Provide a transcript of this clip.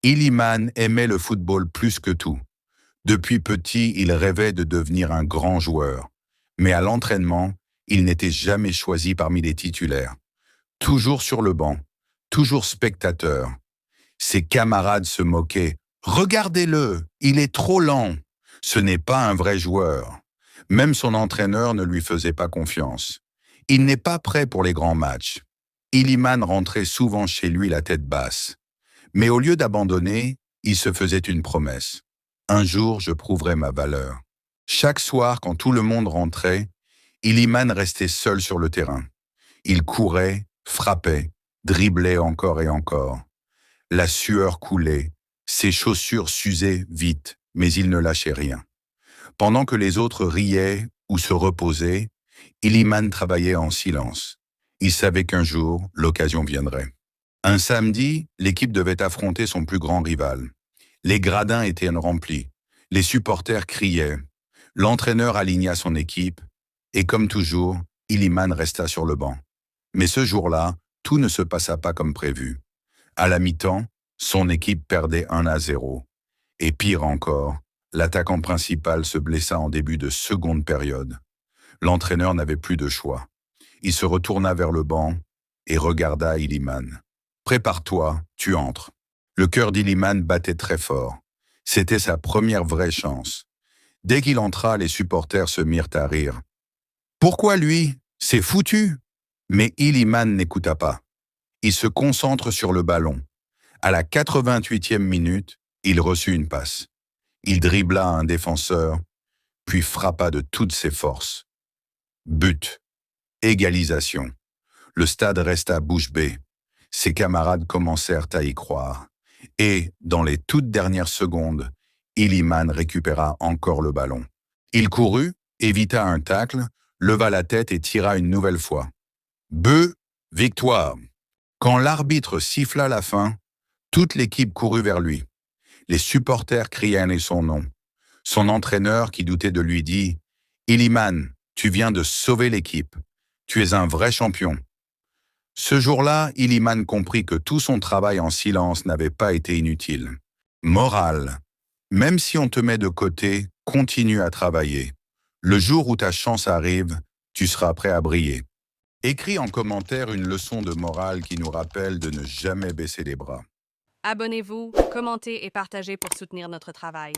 Iliman aimait le football plus que tout. Depuis petit, il rêvait de devenir un grand joueur. Mais à l'entraînement, il n'était jamais choisi parmi les titulaires. Toujours sur le banc, toujours spectateur. Ses camarades se moquaient. Regardez-le, il est trop lent. Ce n'est pas un vrai joueur. Même son entraîneur ne lui faisait pas confiance. Il n'est pas prêt pour les grands matchs. Iliman rentrait souvent chez lui la tête basse. Mais au lieu d'abandonner, il se faisait une promesse. Un jour, je prouverai ma valeur. Chaque soir, quand tout le monde rentrait, Iliman restait seul sur le terrain. Il courait, frappait, driblait encore et encore. La sueur coulait, ses chaussures s'usaient vite, mais il ne lâchait rien. Pendant que les autres riaient ou se reposaient, Iliman travaillait en silence. Il savait qu'un jour, l'occasion viendrait. Un samedi, l'équipe devait affronter son plus grand rival. Les gradins étaient remplis, les supporters criaient, l'entraîneur aligna son équipe, et comme toujours, Iliman resta sur le banc. Mais ce jour-là, tout ne se passa pas comme prévu. À la mi-temps, son équipe perdait 1-0. Et pire encore, l'attaquant principal se blessa en début de seconde période. L'entraîneur n'avait plus de choix. Il se retourna vers le banc et regarda Iliman. « Prépare-toi, tu entres. » Le cœur d'Iliman battait très fort. C'était sa première vraie chance. Dès qu'il entra, les supporters se mirent à rire. « Pourquoi lui? C'est foutu !» Mais Iliman n'écouta pas. Il se concentre sur le ballon. À la 88e minute, il reçut une passe. Il dribbla un défenseur, puis frappa de toutes ses forces. But. Égalisation. Le stade resta bouche bée. Ses camarades commencèrent à y croire. Et, dans les toutes dernières secondes, Iliman récupéra encore le ballon. Il courut, évita un tacle, leva la tête et tira une nouvelle fois. But, victoire. Quand l'arbitre siffla la fin, toute l'équipe courut vers lui. Les supporters criaient son nom. Son entraîneur, qui doutait de lui, dit « Iliman, tu viens de sauver l'équipe. Tu es un vrai champion. » Ce jour-là, Iliman comprit que tout son travail en silence n'avait pas été inutile. Morale. Même si on te met de côté, continue à travailler. Le jour où ta chance arrive, tu seras prêt à briller. Écris en commentaire une leçon de morale qui nous rappelle de ne jamais baisser les bras. Abonnez-vous, commentez et partagez pour soutenir notre travail.